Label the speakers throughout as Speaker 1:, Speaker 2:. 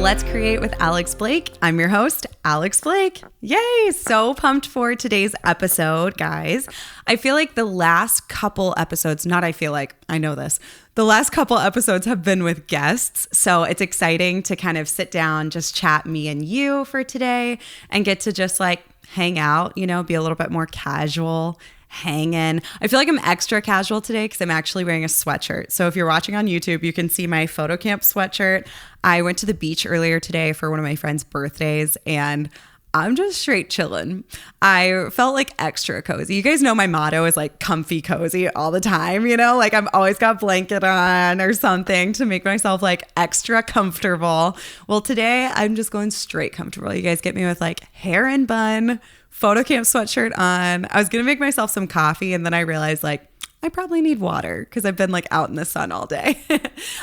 Speaker 1: Let's Create with Alex Blake. I'm your host, Alex Blake. Yay! So pumped for today's episode, guys. I feel like the last couple episodes, I know this. The last couple episodes have been with guests. So it's exciting to kind of sit down, just chat me and you for today and get to just like hang out, be a little bit more casual. Hanging. I feel like I'm extra casual today because I'm actually wearing a sweatshirt. So if you're watching on YouTube, you can see my photo camp sweatshirt. I went to the beach earlier today for one of my friend's birthdays and I'm just straight chilling. I felt like extra cozy. You guys know my motto is like comfy cozy all the time, like I've always got blanket on or something to make myself like extra comfortable. Well, today I'm just going straight comfortable. You guys get me with like hair and bun, photo camp sweatshirt on. I was going to make myself some coffee and then I realized like I probably need water because I've been like out in the sun all day.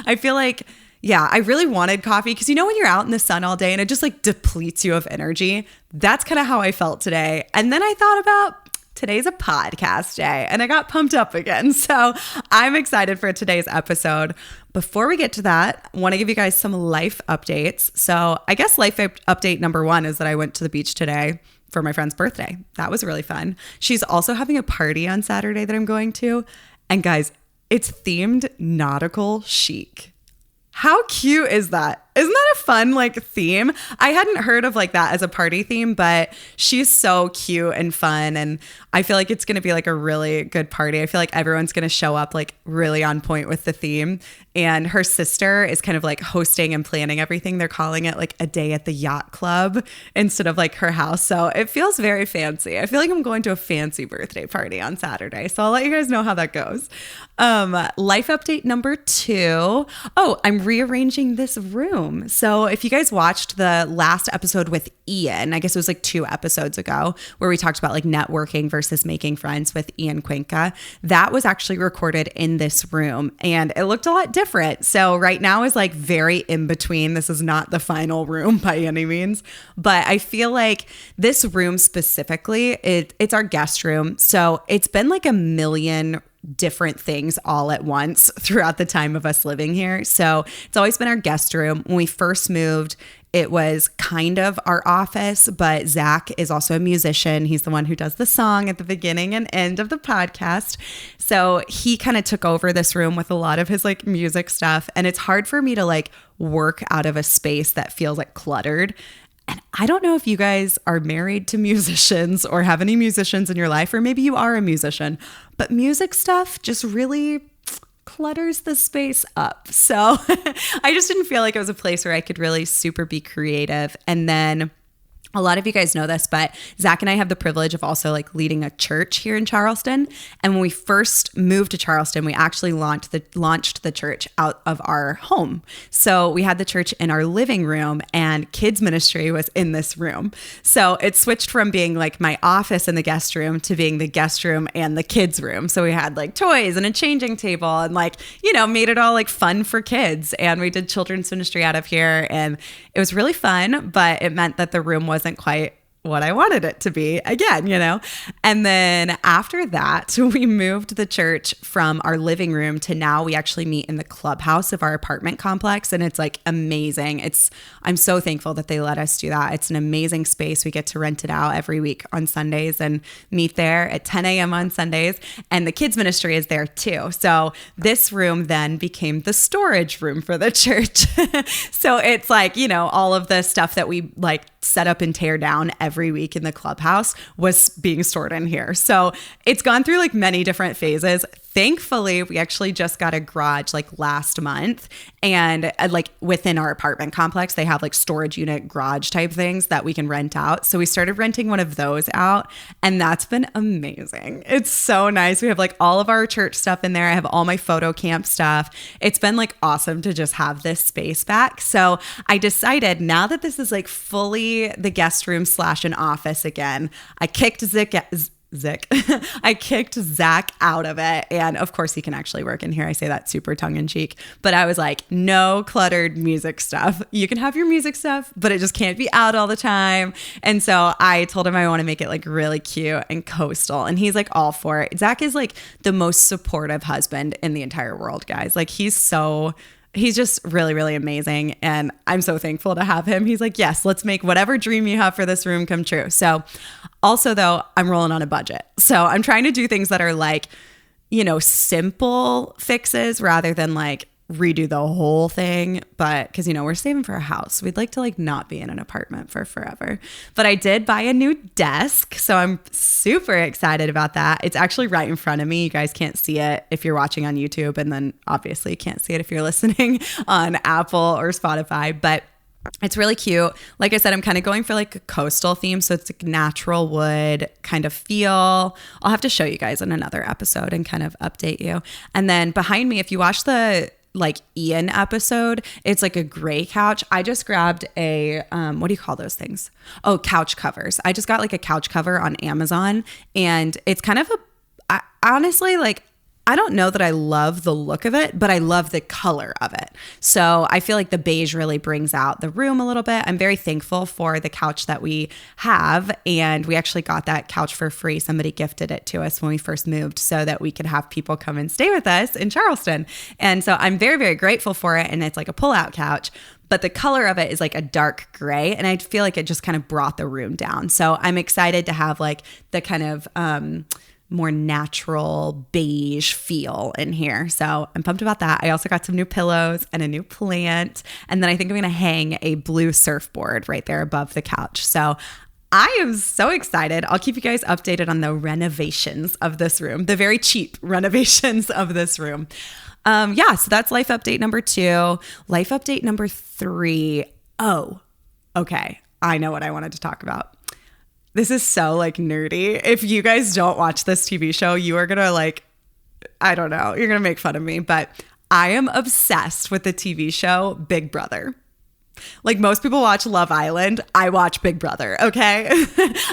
Speaker 1: I feel like, I really wanted coffee because when you're out in the sun all day and it just like depletes you of energy, that's kind of how I felt today. And then I thought about today's a podcast day and I got pumped up again. So I'm excited for today's episode. Before we get to that, I want to give you guys some life updates. So I guess life update number one is that I went to the beach today for my friend's birthday. That was really fun. She's also having a party on Saturday that I'm going to. And guys, it's themed nautical chic. How cute is that? Isn't that a fun like theme? I hadn't heard of like that as a party theme, but she's so cute and fun. And I feel like it's going to be like a really good party. I feel like everyone's going to show up like really on point with the theme. And her sister is kind of like hosting and planning everything. They're calling it like a day at the yacht club instead of like her house. So it feels very fancy. I feel like I'm going to a fancy birthday party on Saturday. So I'll let you guys know how that goes. Life update number two. Oh, I'm rearranging this room. So if you guys watched the last episode with Ian, I guess it was like 2 episodes ago, where we talked about like networking versus making friends with Ian Cuenca, that was actually recorded in this room and it looked a lot different. So right now is like very in between. This is not the final room by any means, but I feel like this room specifically, it's our guest room. So it's been like a million different things all at once throughout the time of us living here. So it's always been our guest room. When we first moved, it was kind of our office, but Zach is also a musician. He's the one who does the song at the beginning and end of the podcast. So he kind of took over this room with a lot of his like music stuff. And it's hard for me to like work out of a space that feels like cluttered. And I don't know if you guys are married to musicians or have any musicians in your life, or maybe you are a musician, but music stuff just really clutters the space up. So I just didn't feel like it was a place where I could really super be creative. And then a lot of you guys know this, but Zach and I have the privilege of also like leading a church here in Charleston. And when we first moved to Charleston, we actually launched the church out of our home. So we had the church in our living room and kids ministry was in this room. So it switched from being like my office in the guest room to being the guest room and the kids room. So we had like toys and a changing table and like, made it all like fun for kids. And we did children's ministry out of here and it was really fun, but it meant that the room wasn't quite what I wanted it to be again, And then after that, we moved the church from our living room to now we actually meet in the clubhouse of our apartment complex. And it's like amazing. I'm so thankful that they let us do that. It's an amazing space. We get to rent it out every week on Sundays and meet there at 10 a.m. on Sundays. And the kids ministry is there too. So this room then became the storage room for the church. So it's like, all of the stuff that we like set up and tear down every week in the clubhouse was being stored in here. So it's gone through like many different phases. Thankfully, we actually just got a garage like last month and like within our apartment complex, they have like storage unit garage type things that we can rent out. So we started renting one of those out and that's been amazing. It's so nice. We have like all of our church stuff in there. I have all my photo camp stuff. It's been like awesome to just have this space back. So I decided now that this is like fully the guest room / an office again, I kicked I kicked Zach out of it. And of course he can actually work in here. I say that super tongue in cheek, but I was like, no cluttered music stuff. You can have your music stuff, but it just can't be out all the time. And so I told him I want to make it like really cute and coastal. And he's like all for it. Zach is like the most supportive husband in the entire world, guys. Like he's he's just really, really amazing. And I'm so thankful to have him. He's like, yes, let's make whatever dream you have for this room come true. So also though, I'm rolling on a budget. So I'm trying to do things that are like, simple fixes rather than like redo the whole thing. But because, we're saving for a house. We'd like to like not be in an apartment for forever. But I did buy a new desk. So I'm super excited about that. It's actually right in front of me. You guys can't see it if you're watching on YouTube. And then obviously you can't see it if you're listening on Apple or Spotify. But it's really cute. Like I said, I'm kind of going for like a coastal theme. So it's like natural wood kind of feel. I'll have to show you guys in another episode and kind of update you. And then behind me, if you watch the like Ian episode, it's like a gray couch. I just grabbed a, what do you call those things? Oh, couch covers. I just got like a couch cover on Amazon, and it's kind of honestly, like, I don't know that I love the look of it, but I love the color of it. So I feel like the beige really brings out the room a little bit. I'm very thankful for the couch that we have. And we actually got that couch for free. Somebody gifted it to us when we first moved so that we could have people come and stay with us in Charleston. And so I'm very, very grateful for it. And it's like a pull-out couch. But the color of it is like a dark gray. And I feel like it just kind of brought the room down. So I'm excited to have like the kind of more natural beige feel in here. So I'm pumped about that. I also got some new pillows and a new plant. And then I think I'm going to hang a blue surfboard right there above the couch. So I am so excited. I'll keep you guys updated on the renovations of this room, the very cheap renovations of this room. So that's life update number 2. Life update number 3. Oh, okay. I know what I wanted to talk about. This is so like nerdy. If you guys don't watch this TV show, you are going to like, I don't know, you're going to make fun of me, but I am obsessed with the TV show Big Brother. Like most people watch Love Island, I watch Big Brother, okay?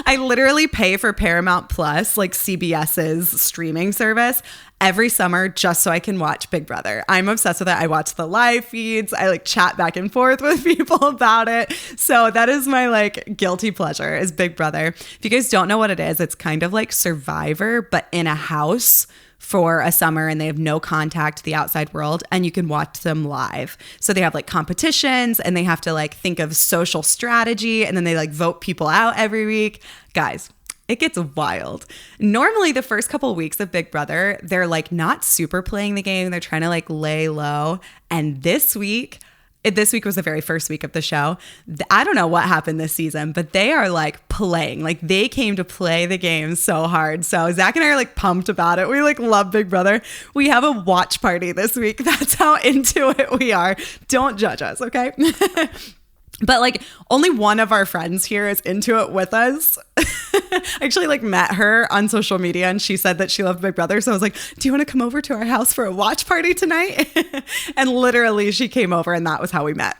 Speaker 1: I literally pay for Paramount Plus, like CBS's streaming service, every summer just so I can watch Big Brother. I'm obsessed with it. I watch the live feeds. I like chat back and forth with people about it. So that is my like guilty pleasure is Big Brother. If you guys don't know what it is, it's kind of like Survivor, but in a house for a summer, and they have no contact to the outside world, and you can watch them live. So they have like competitions, and they have to like think of social strategy, and then they like vote people out every week. Guys, it gets wild. Normally the first couple of weeks of Big Brother, they're like not super playing the game. They're trying to like lay low. And this week was the very first week of the show. I don't know what happened this season, but they are like playing. Like they came to play the game so hard. So Zach and I are like pumped about it. We like love Big Brother. We have a watch party this week. That's how into it we are. Don't judge us, okay? But like only one of our friends here is into it with us. I actually like met her on social media, and she said that she loved Big Brother. So I was like, do you want to come over to our house for a watch party tonight? And literally she came over, and that was how we met.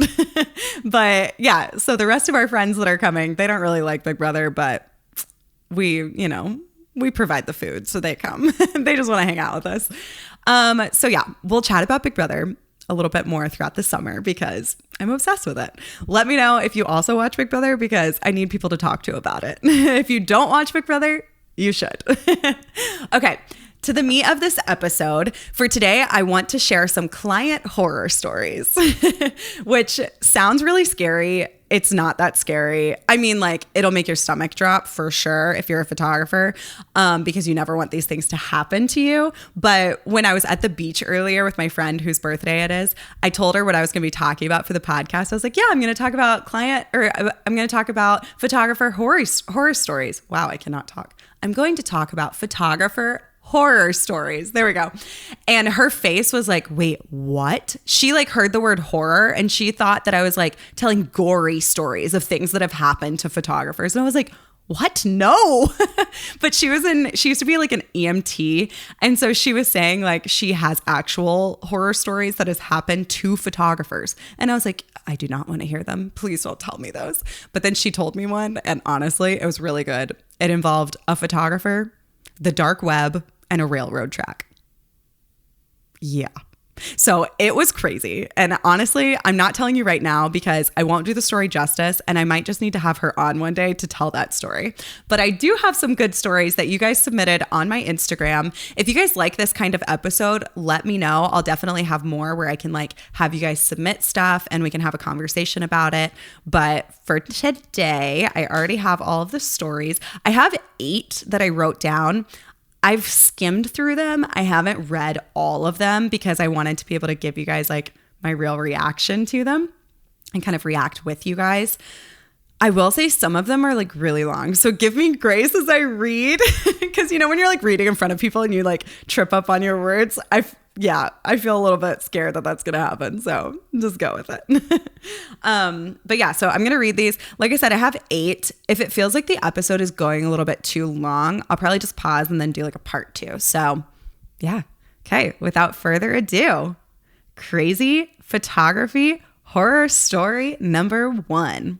Speaker 1: But yeah, so the rest of our friends that are coming, they don't really like Big Brother, but we provide the food, so they come. They just want to hang out with us. So yeah, we'll chat about Big Brother a little bit more throughout the summer because I'm obsessed with it. Let me know if you also watch Big Brother because I need people to talk to about it. If you don't watch Big Brother, you should. Okay, to the meat of this episode. For today, I want to share some client horror stories, which sounds really scary. It's not that scary. I mean, like, it'll make your stomach drop for sure if you're a photographer, because you never want these things to happen to you. But when I was at the beach earlier with my friend whose birthday it is, I told her what I was going to be talking about for the podcast. I was like, yeah, I'm going to talk about I'm going to talk about photographer horror stories. Wow, I cannot talk. I'm going to talk about photographer horror stories. There we go. And her face was like, wait, what? She like heard the word horror and she thought that I was like telling gory stories of things that have happened to photographers. And I was like, what? No. But she used to be like an EMT. And so she was saying like she has actual horror stories that has happened to photographers. And I was like, I do not want to hear them. Please don't tell me those. But then she told me one, and honestly, it was really good. It involved a photographer, the dark web, and a railroad track. Yeah. So it was crazy. And honestly, I'm not telling you right now because I won't do the story justice and I might just need to have her on one day to tell that story. But I do have some good stories that you guys submitted on my Instagram. If you guys like this kind of episode, let me know. I'll definitely have more where I can like have you guys submit stuff and we can have a conversation about it. But for today, I already have all of the stories. I have 8 that I wrote down. I've skimmed through them. I haven't read all of them because I wanted to be able to give you guys like my real reaction to them and kind of react with you guys. I will say some of them are like really long. So give me grace as I read because you know when you're like reading in front of people and you like trip up on your words, I feel a little bit scared that that's going to happen. So just go with it. But yeah, so I'm going to read these. Like I said, I have 8. If it feels like the episode is going a little bit too long, I'll probably just pause and then do like a part 2. So yeah. Okay. Without further ado, crazy photography horror story number 1.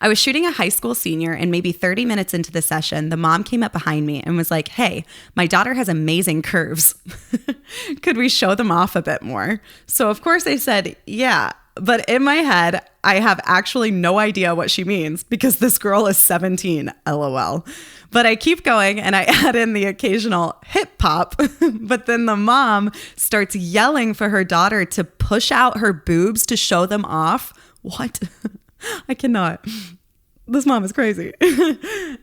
Speaker 1: I was shooting a high school senior and maybe 30 minutes into the session, the mom came up behind me and was like, "Hey, my daughter has amazing curves. Could we show them off a bit more?" So of course I said, yeah, but in my head, I have actually no idea what she means because this girl is 17, LOL. But I keep going and I add in the occasional hip hop, but then the mom starts yelling for her daughter to push out her boobs to show them off. What? I cannot. This mom is crazy.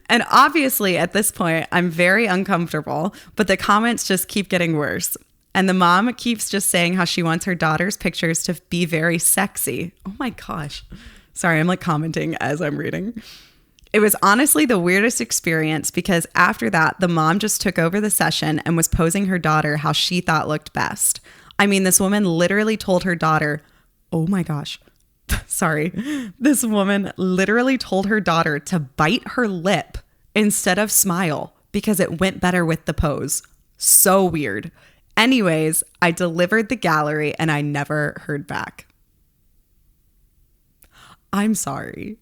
Speaker 1: And obviously at this point, I'm very uncomfortable, but the comments just keep getting worse. And the mom keeps just saying how she wants her daughter's pictures to be very sexy. Oh my gosh. Sorry, I'm like commenting as I'm reading. It was honestly the weirdest experience because after that, the mom just took over the session and was posing her daughter how she thought looked best. I mean, this woman literally told her daughter, oh my gosh. Sorry. This woman literally told her daughter to bite her lip instead of smile because it went better with the pose. So weird. Anyways, I delivered the gallery and I never heard back. I'm sorry.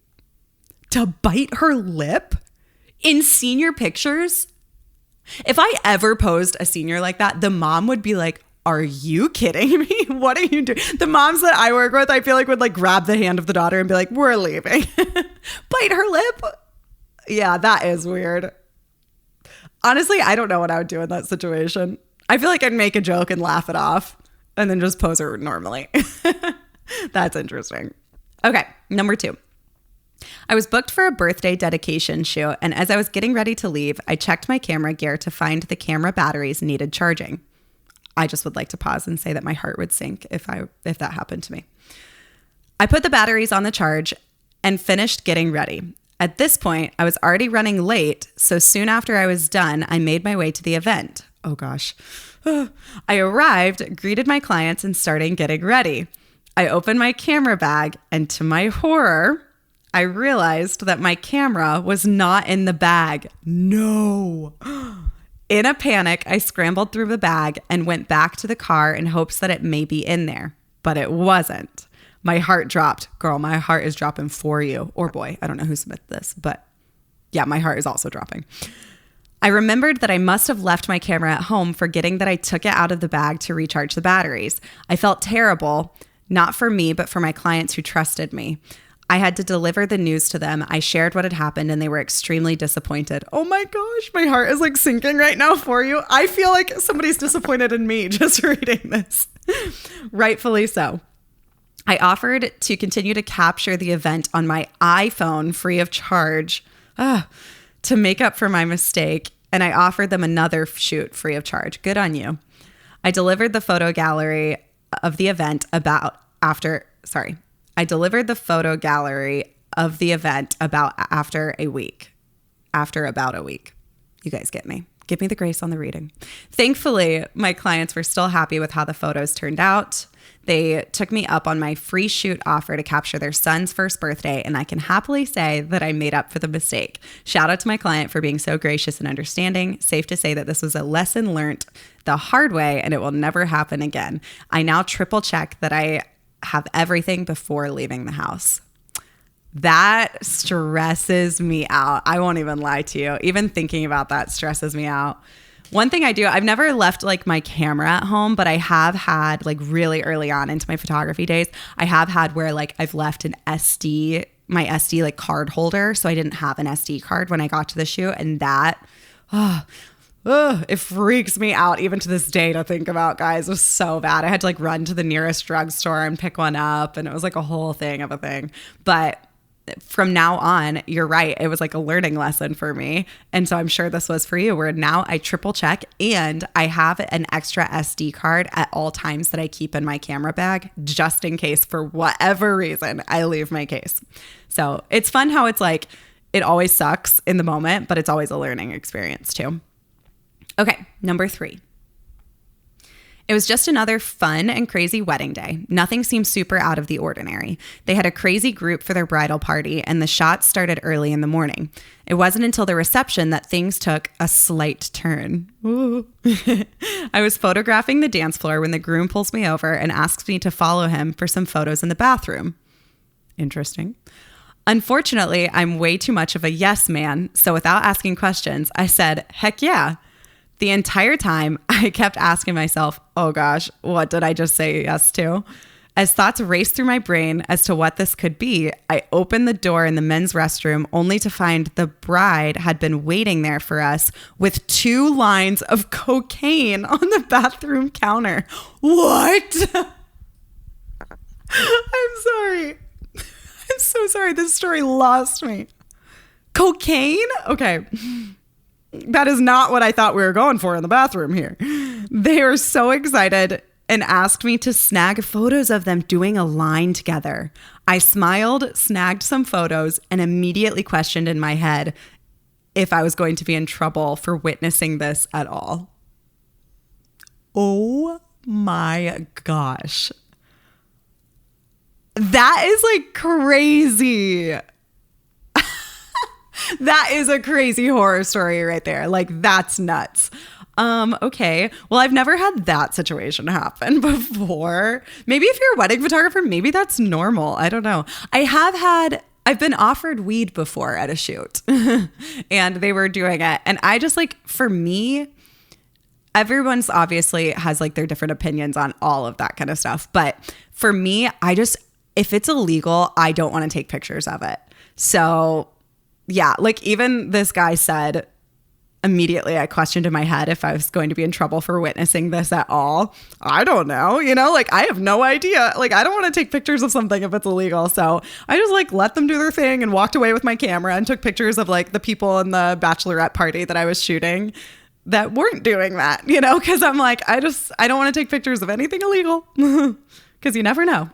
Speaker 1: To bite her lip in senior pictures? If I ever posed a senior like that, the mom would be like, "Are you kidding me? What are you doing?" The moms that I work with, I feel like would like grab the hand of the daughter and be like, "We're leaving." Bite her lip? Yeah, that is weird. Honestly, I don't know what I would do in that situation. I feel like I'd make a joke and laugh it off and then just pose her normally. That's interesting. Okay, number 2. I was booked for a birthday dedication shoot, and as I was getting ready to leave, I checked my camera gear to find the camera batteries needed charging. I just would like to pause and say that my heart would sink if that happened to me. I put the batteries on the charge and finished getting ready. At this point, I was already running late, so soon after I was done, I made my way to the event. Oh gosh. I arrived, greeted my clients, and started getting ready. I opened my camera bag, and to my horror, I realized that my camera was not in the bag. No. In a panic, I scrambled through the bag and went back to the car in hopes that it may be in there, but it wasn't. My heart dropped. Girl, my heart is dropping for you. Or boy, I don't know who submitted this, but yeah, my heart is also dropping. I remembered that I must have left my camera at home, forgetting that I took it out of the bag to recharge the batteries. I felt terrible, not for me, but for my clients who trusted me. I had to deliver the news to them. I shared what had happened and they were extremely disappointed. Oh my gosh, my heart is like sinking right now for you. I feel like somebody's disappointed in me just reading this. Rightfully so. I offered to continue to capture the event on my iPhone free of charge to make up for my mistake, and I offered them another shoot free of charge. Good on you. I delivered the photo gallery of the event about after about a week. You guys get me. Give me the grace on the reading. Thankfully, my clients were still happy with how the photos turned out. They took me up on my free shoot offer to capture their son's first birthday, and I can happily say that I made up for the mistake. Shout out to my client for being so gracious and understanding. Safe to say that this was a lesson learned the hard way, and it will never happen again. I now triple check that I have everything before leaving the house. That stresses me out. I won't even lie to you. Even thinking about that stresses me out. One thing I do, I've never left like my camera at home, but I have had like really early on into my photography days, I have had where like I've left my SD like card holder. So I didn't have an SD card when I got to the shoot. And that, it freaks me out even to this day to think about, guys. It was so bad. I had to like run to the nearest drugstore and pick one up. And it was like a whole thing of a thing. But from now on, you're right. It was like a learning lesson for me. And so I'm sure this was for you, where now I triple check and I have an extra SD card at all times that I keep in my camera bag, just in case for whatever reason I leave my case. So it's fun how it's like, it always sucks in the moment, but it's always a learning experience too. Okay, number 3. It was just another fun and crazy wedding day. Nothing seemed super out of the ordinary. They had a crazy group for their bridal party, and the shots started early in the morning. It wasn't until the reception that things took a slight turn. I was photographing the dance floor when the groom pulls me over and asks me to follow him for some photos in the bathroom. Interesting. Unfortunately, I'm way too much of a yes man, so without asking questions, I said, heck yeah. The entire time, I kept asking myself, oh gosh, what did I just say yes to? As thoughts raced through my brain as to what this could be, I opened the door in the men's restroom only to find the bride had been waiting there for us with 2 lines of cocaine on the bathroom counter. What? I'm sorry. I'm so sorry. This story lost me. Cocaine? Okay. That is not what I thought we were going for in the bathroom here. They were so excited and asked me to snag photos of them doing a line together. I smiled, snagged some photos, and immediately questioned in my head if I was going to be in trouble for witnessing this at all. Oh my gosh. That is like crazy. That is a crazy horror story right there. Like, that's nuts. Okay. Well, I've never had that situation happen before. Maybe if you're a wedding photographer, maybe that's normal. I don't know. I've been offered weed before at a shoot and they were doing it. And I just like, for me, everyone's obviously has like their different opinions on all of that kind of stuff. But for me, if it's illegal, I don't want to take pictures of it. So yeah, like even this guy said, immediately I questioned in my head if I was going to be in trouble for witnessing this at all. I don't know, like I have no idea. Like I don't want to take pictures of something if it's illegal. So I just like let them do their thing and walked away with my camera and took pictures of like the people in the bachelorette party that I was shooting that weren't doing that, because I'm like, I don't want to take pictures of anything illegal because you never know.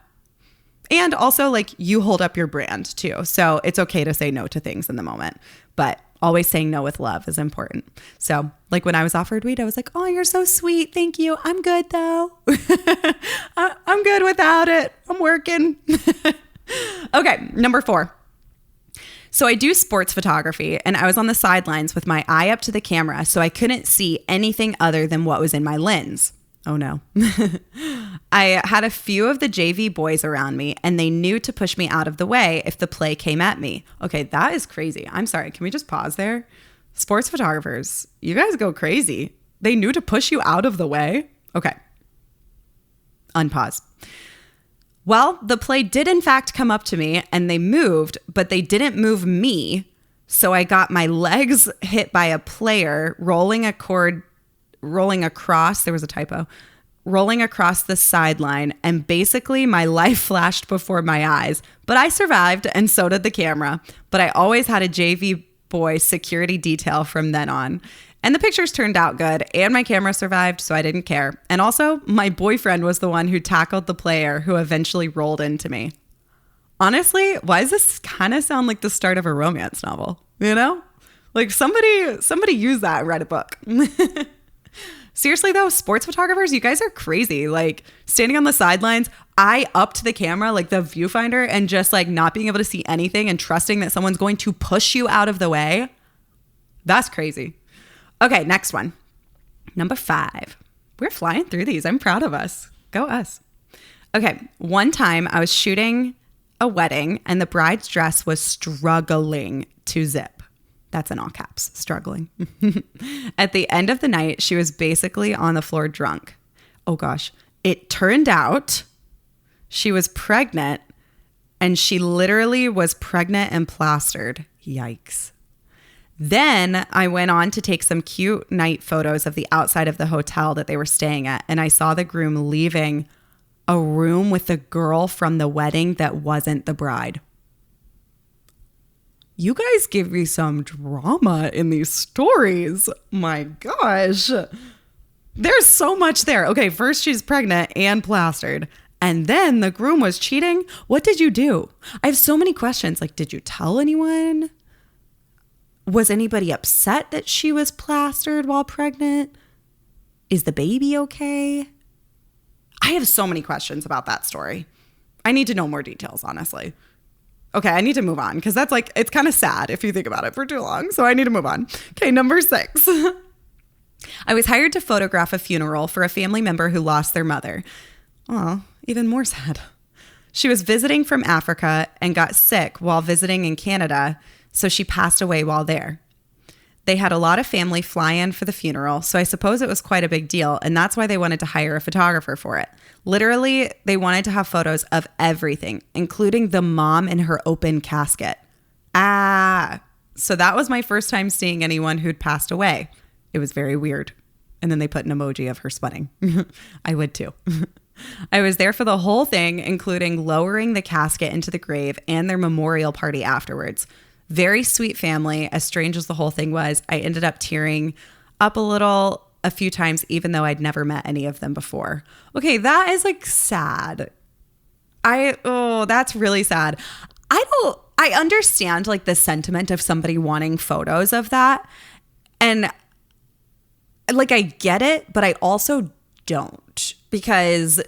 Speaker 1: And also, like, you hold up your brand, too. So it's okay to say no to things in the moment. But always saying no with love is important. So, like, when I was offered weed, I was like, oh, you're so sweet. Thank you. I'm good, though. I'm good without it. I'm working. Okay, number 4. So I do sports photography, and I was on the sidelines with my eye up to the camera, so I couldn't see anything other than what was in my lens. Oh no. I had a few of the JV boys around me and they knew to push me out of the way if the play came at me. Okay, that is crazy. I'm sorry. Can we just pause there? Sports photographers, you guys go crazy. They knew to push you out of the way? Okay. Unpause. Well, the play did in fact come up to me and they moved, but they didn't move me. So I got my legs hit by a player rolling across the sideline, and basically my life flashed before my eyes. But I survived, and so did the camera. But I always had a JV boy security detail from then on. And the pictures turned out good, and my camera survived, so I didn't care. And also, my boyfriend was the one who tackled the player who eventually rolled into me. Honestly, why does this kind of sound like the start of a romance novel? Like somebody used that and read a book. Seriously though, sports photographers, you guys are crazy. Like standing on the sidelines, eye up to the camera, like the viewfinder, and just like not being able to see anything and trusting that someone's going to push you out of the way. That's crazy. Okay, next one. Number 5. We're flying through these. I'm proud of us. Go us. Okay, one time I was shooting a wedding and the bride's dress was struggling to zip. That's in all caps, struggling. At the end of the night, she was basically on the floor drunk. Oh gosh. It turned out she was pregnant, and she literally was pregnant and plastered. Yikes. Then I went on to take some cute night photos of the outside of the hotel that they were staying at, and I saw the groom leaving a room with the girl from the wedding that wasn't the bride. You guys give me some drama in these stories. My gosh. There's so much there. Okay, first she's pregnant and plastered. And then the groom was cheating. What did you do? I have so many questions. Like, did you tell anyone? Was anybody upset that she was plastered while pregnant? Is the baby okay? I have so many questions about that story. I need to know more details, honestly. Okay, I need to move on because that's like, it's kind of sad if you think about it for too long. So I need to move on. Okay, number 6. I was hired to photograph a funeral for a family member who lost their mother. Oh, even more sad. She was visiting from Africa and got sick while visiting in Canada, so she passed away while there. They had a lot of family fly in for the funeral, so I suppose it was quite a big deal, and that's why they wanted to hire a photographer for it. Literally, they wanted to have photos of everything, including the mom in her open casket. So that was my first time seeing anyone who'd passed away. It was very weird. And then they put an emoji of her sweating. I would too. I was there for the whole thing, including lowering the casket into the grave and their memorial party afterwards. Very sweet family. As strange as the whole thing was, I ended up tearing up a few times, even though I'd never met any of them before. Okay, that is like sad. That's really sad. I understand like the sentiment of somebody wanting photos of that. And like, I get it, but I also don't, because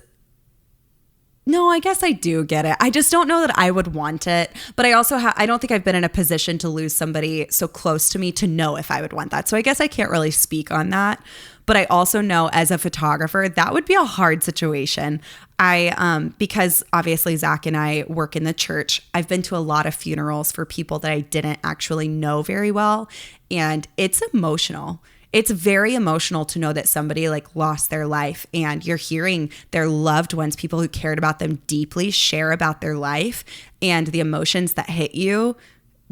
Speaker 1: no, I guess I do get it. I just don't know that I would want it. But I also I don't think I've been in a position to lose somebody so close to me to know if I would want that. So I guess I can't really speak on that. But I also know as a photographer, that would be a hard situation. Because obviously Zach and I work in the church, I've been to a lot of funerals for people that I didn't actually know very well. And it's emotional. It's very emotional to know that somebody like lost their life, and you're hearing their loved ones, people who cared about them deeply, share about their life and the emotions that hit you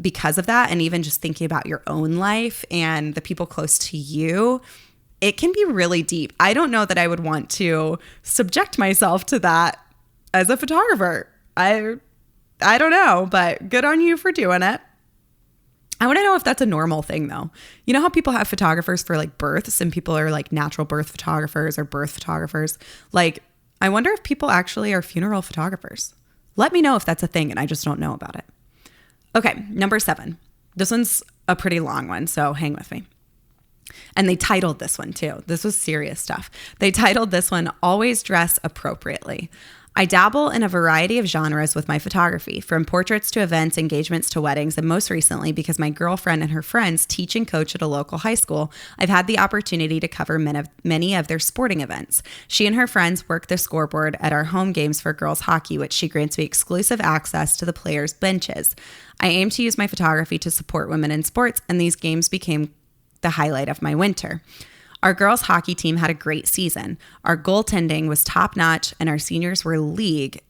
Speaker 1: because of that. And even just thinking about your own life and the people close to you, it can be really deep. I don't know that I would want to subject myself to that as a photographer. I don't know, but good on you for doing it. I want to know if that's a normal thing though. You know how people have photographers for like births, and people are like natural birth photographers or birth photographers? Like, I wonder if people actually are funeral photographers. Let me know if that's a thing and I just don't know about it. Okay, number 7. This one's a pretty long one, so hang with me. And they titled this one too. This was serious stuff. They titled this one, Always Dress Appropriately. I dabble in a variety of genres with my photography, from portraits to events, engagements to weddings, and most recently, because my girlfriend and her friends teach and coach at a local high school, I've had the opportunity to cover many of their sporting events. She and her friends work the scoreboard at our home games for girls hockey, which she grants me exclusive access to the players' benches. I aim to use my photography to support women in sports, and these games became the highlight of my winter. Our girls' hockey team had a great season. Our goaltending was top-notch, and our seniors were league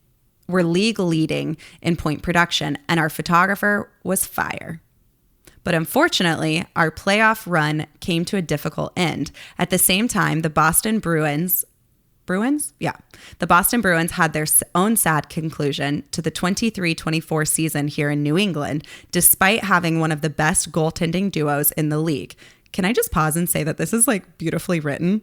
Speaker 1: leading in point production, and our photographer was fire. But unfortunately, our playoff run came to a difficult end. At the same time, the Boston Bruins had their own sad conclusion to the 23-24 season here in New England, despite having one of the best goaltending duos in the league. Can I just pause and say that this is like beautifully written?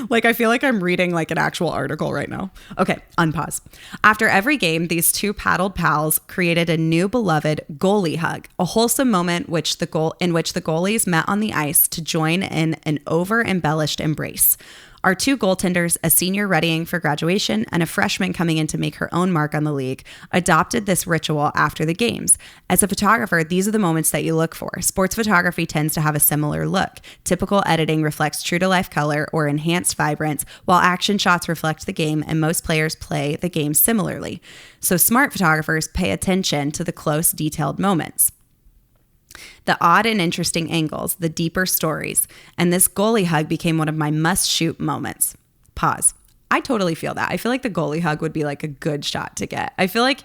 Speaker 1: Like, I feel like I'm reading like an actual article right now. Okay, unpause. After every game, these two paddled pals created a new beloved goalie hug, a wholesome moment in which the goalies met on the ice to join in an over-embellished embrace. Our two goaltenders, a senior readying for graduation and a freshman coming in to make her own mark on the league, adopted this ritual after the games. As a photographer, these are the moments that you look for. Sports photography tends to have a similar look. Typical editing reflects true-to-life color or enhanced vibrance, while action shots reflect the game, and most players play the game similarly. So smart photographers pay attention to the close, detailed moments. The odd and interesting angles, the deeper stories, and this goalie hug became one of my must-shoot moments. Pause. I totally feel that. I feel like the goalie hug would be like a good shot to get. I feel like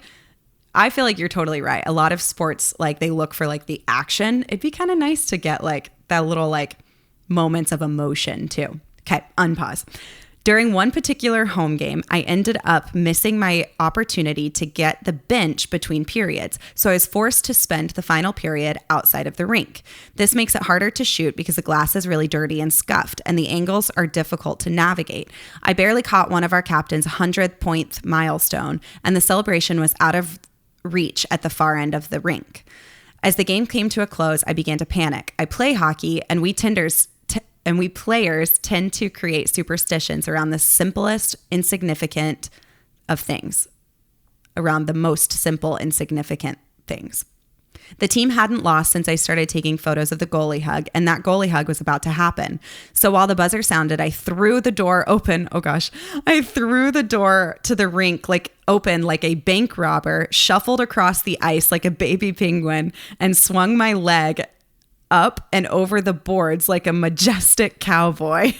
Speaker 1: you're totally right. A lot of sports, like they look for like the action. It'd be kind of nice to get like that little like moments of emotion too. Okay, unpause. During one particular home game, I ended up missing my opportunity to get the bench between periods, so I was forced to spend the final period outside of the rink. This makes it harder to shoot because the glass is really dirty and scuffed, and the angles are difficult to navigate. I barely caught one of our captain's 100-point milestone, and the celebration was out of reach at the far end of the rink. As the game came to a close, I began to panic. I play hockey, and we players tend to create superstitions around the simplest, insignificant of things, around the most simple, insignificant things. The team hadn't lost since I started taking photos of the goalie hug, and that goalie hug was about to happen. So while the buzzer sounded, I threw the door open. Oh gosh. I threw the door to the rink open like a bank robber, shuffled across the ice like a baby penguin, and swung my leg up and over the boards like a majestic cowboy,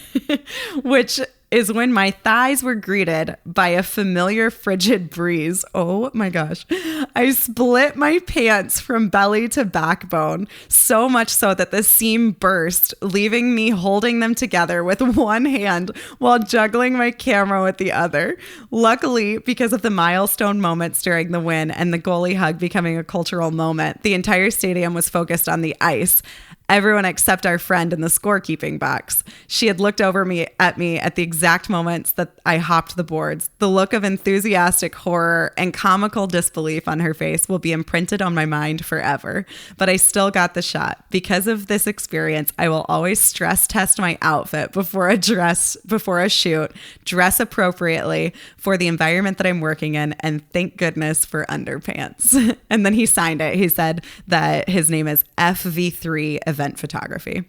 Speaker 1: which is when my thighs were greeted by a familiar frigid breeze. Oh my gosh. I split my pants from belly to backbone, so much so that the seam burst, leaving me holding them together with one hand while juggling my camera with the other. Luckily, because of the milestone moments during the win and the goalie hug becoming a cultural moment, the entire stadium was focused on the ice. Everyone except our friend in the scorekeeping box. She had looked over at me at the exact moments that I hopped the boards. The look of enthusiastic horror and comical disbelief on her face will be imprinted on my mind forever. But I still got the shot. Because of this experience, I will always stress test my outfit before a shoot, dress appropriately for the environment that I'm working in, and thank goodness for underpants. And then he signed it. He said that his name is FV3 Event Photography.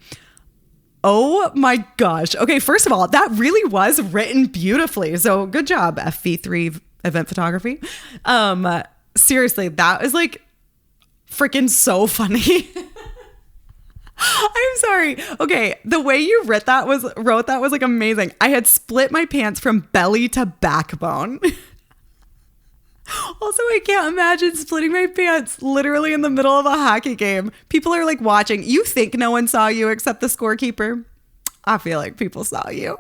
Speaker 1: Oh my gosh. Okay, first of all, that really was written beautifully. So good job, FV3 Event Photography. Seriously, that is like freaking so funny. I'm sorry. Okay, the way you wrote that was like amazing. I had split my pants from belly to backbone. Also, I can't imagine splitting my pants literally in the middle of a hockey game. People are like watching. You think no one saw you except the scorekeeper? I feel like people saw you.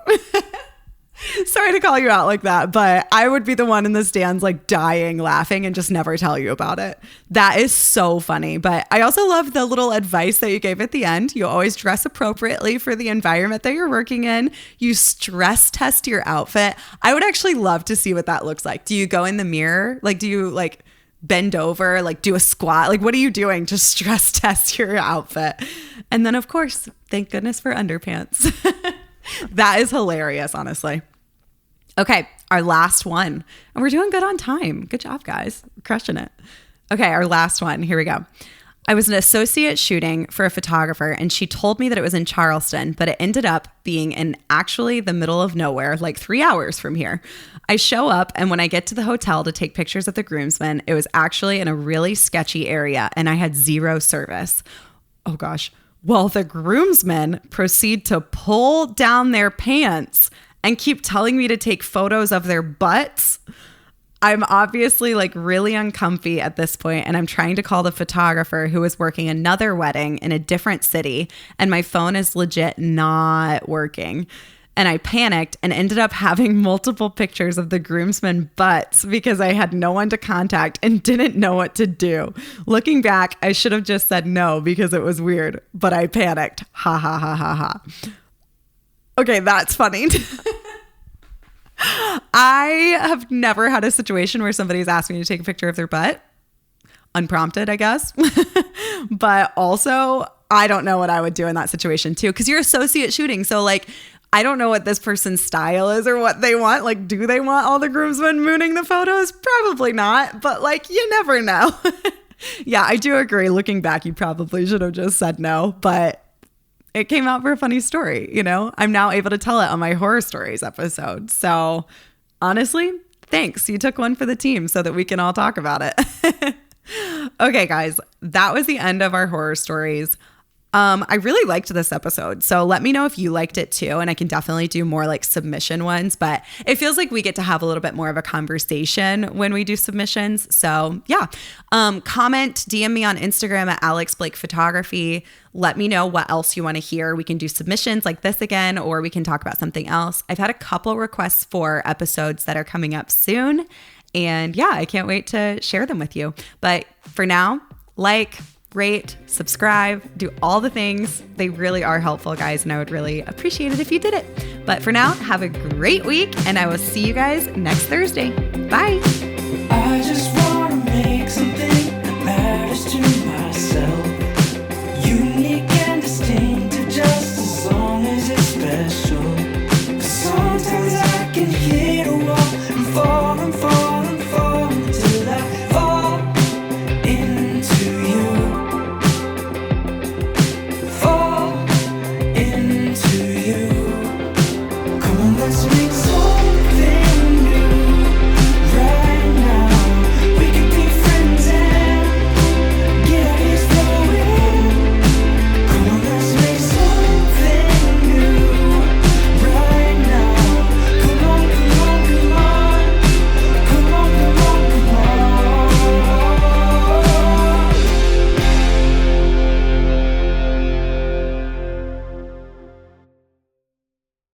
Speaker 1: Sorry to call you out like that, but I would be the one in the stands like dying laughing and just never tell you about it. That is so funny. But I also love the little advice that you gave at the end. You always dress appropriately for the environment that you're working in. You stress test your outfit. I would actually love to see what that looks like. Do you go in the mirror? Like, do you like bend over, like do a squat? Like, what are you doing to stress test your outfit? And then of course, thank goodness for underpants. That is hilarious, honestly. Okay, our last one. And we're doing good on time. Good job, guys. We're crushing it. Okay, our last one. Here we go. I was an associate shooting for a photographer, and she told me that it was in Charleston, but it ended up being in actually the middle of nowhere, like 3 hours from here. I show up, and when I get to the hotel to take pictures of the groomsmen, it was actually in a really sketchy area, and I had zero service. Oh gosh. Well, the groomsmen proceed to pull down their pants and keep telling me to take photos of their butts. I'm obviously like really uncomfy at this point, and I'm trying to call the photographer who is working another wedding in a different city, and my phone is legit not working. And I panicked and ended up having multiple pictures of the groomsmen butts because I had no one to contact and didn't know what to do. Looking back, I should have just said no because it was weird, but I panicked. Ha ha ha ha ha. Okay, that's funny. I have never had a situation where somebody's asked me to take a picture of their butt. Unprompted, I guess. But also, I don't know what I would do in that situation too, because you're associate shooting. So like, I don't know what this person's style is or what they want. Like, do they want all the groomsmen mooning the photos? Probably not, but like, you never know. Yeah, I do agree. Looking back, you probably should have just said no, but it came out for a funny story, you know? I'm now able to tell it on my horror stories episode. So honestly, thanks. You took one for the team so that we can all talk about it. Okay, guys, that was the end of our horror stories. I really liked this episode. So let me know if you liked it too. And I can definitely do more like submission ones, but it feels like we get to have a little bit more of a conversation when we do submissions. So yeah, comment, DM me on Instagram at Alex Blake Photography. Let me know what else you want to hear. We can do submissions like this again, or we can talk about something else. I've had a couple requests for episodes that are coming up soon. And yeah, I can't wait to share them with you. But for now, rate, subscribe, do all the things. They really are helpful, guys, and I would really appreciate it if you did it. But for now, have a great week, and I will see you guys next Thursday. Bye.